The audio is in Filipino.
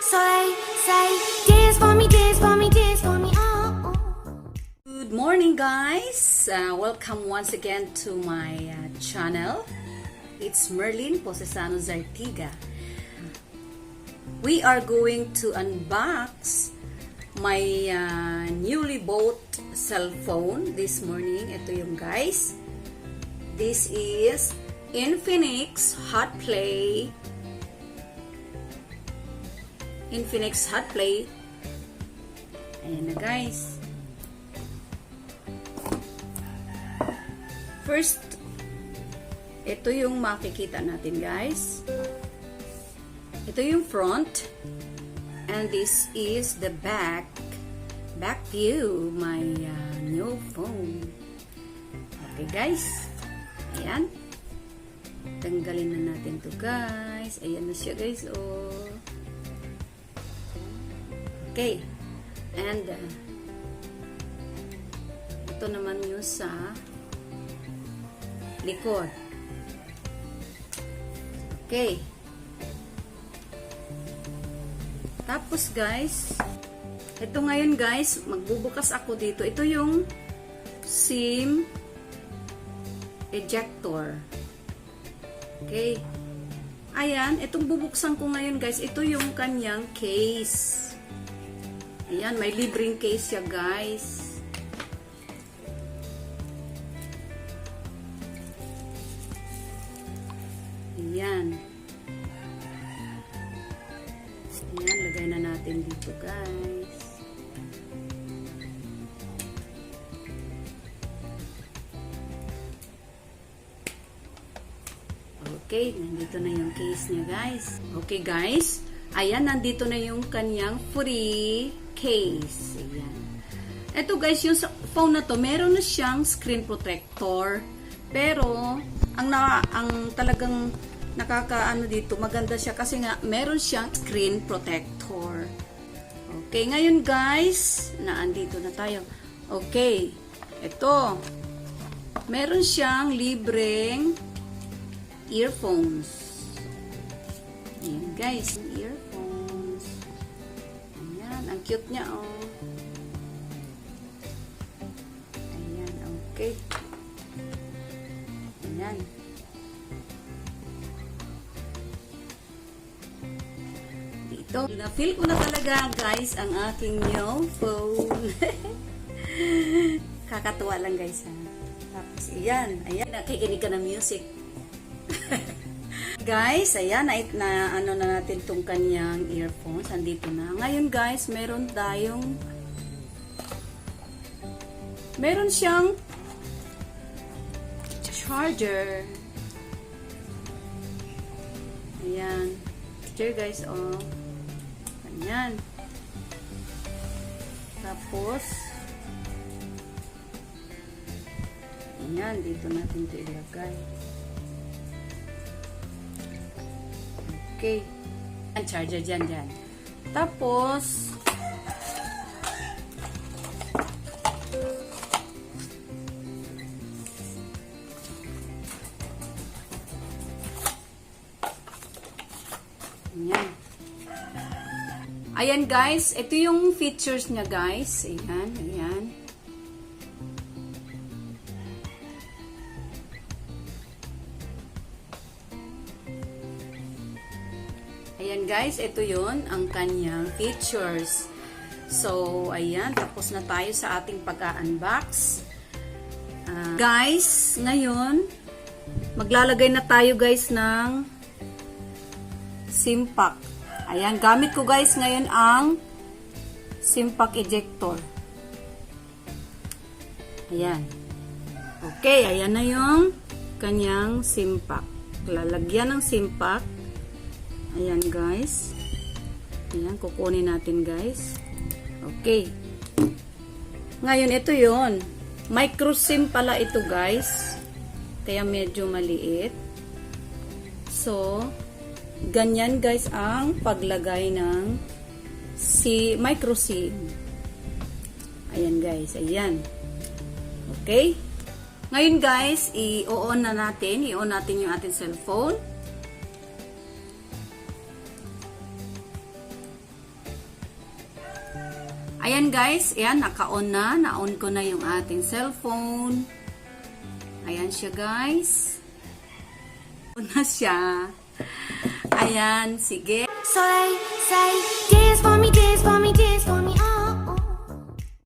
say, dance for me, dance for me, dance for me, oh. Good morning, guys. Welcome once again to my channel. It's Merlyn Posesano Zartiga. We are going to unbox my newly bought cell phone this morning. Ito yung guys. This is INFINIX Hot Play. INFINIX Hot Play. Ayan na guys. First, ito yung makikita natin guys. Ito yung front. And this is the back view my new phone. Okay guys. Ayan. Tanggalin na natin to guys. Ayan na siya guys. Oh. Okay. And ito naman yung sa likod. Okay. Tapos guys, ito ngayon guys, magbubukas ako dito. Ito yung SIM ejector. Okay. Ayan, itong bubuksan ko ngayon guys, ito yung kanyang case. Ayan, may libreng case siya guys. Ayan. Ayan, lagay na natin dito guys. Okay, nandito na yung case niya guys. Okay guys, ayan, nandito na yung kanyang free case. Ayan. Ito guys, yung phone na to, meron na siyang screen protector. Pero, ang talagang nakakaano dito, maganda siya kasi nga meron siyang screen protector. Okay, ngayon guys, naandito na tayo. Okay, ito. Meron siyang libreng earphones. Ayan guys, earphones. Ayan, ang cute niya oh. Ayan, okay. Ayan. Dito, na-feel ko na talaga guys ang aking new phone. Kakatuwa lang guys ha. Tapos ayan, nakikinig ka ng music. Guys, ayan, na ano na natin tong kanyang earphones. Andito na. Ngayon guys, meron siyang charger. Ayan. Charger guys, oh. Ayan. Tapos, ayan, dito natin ito ilagay. Okay. Ang charger dyan. Tapos, ayan. Ayan guys, ito yung features niya guys. Ayan. Ayan guys, ito yon ang kanyang features. So, ayan, tapos na tayo sa ating pag-unbox. Guys, ngayon, maglalagay na tayo guys ng SIM pack. Ayan, gamit ko guys ngayon ang SIM pack ejector. Ayan. Okay, ayan na yung kanyang SIM pack. Lalagyan ng SIM pack. Ayan guys. Ayan, kukunin natin guys. Okay. Ngayon, ito yon. Micro SIM pala ito guys. Kaya medyo maliit. So, ganyan guys ang paglagay ng micro SIM. Ayan guys, ayan. Okay. Ngayon guys, i-on natin yung ating cellphone. Ayan guys, ayan, naka-on na. Na-on ko na yung ating cellphone. Ayan siya guys. On na siya. Ayan, sige. So they say, dance for me, dance for me, dance.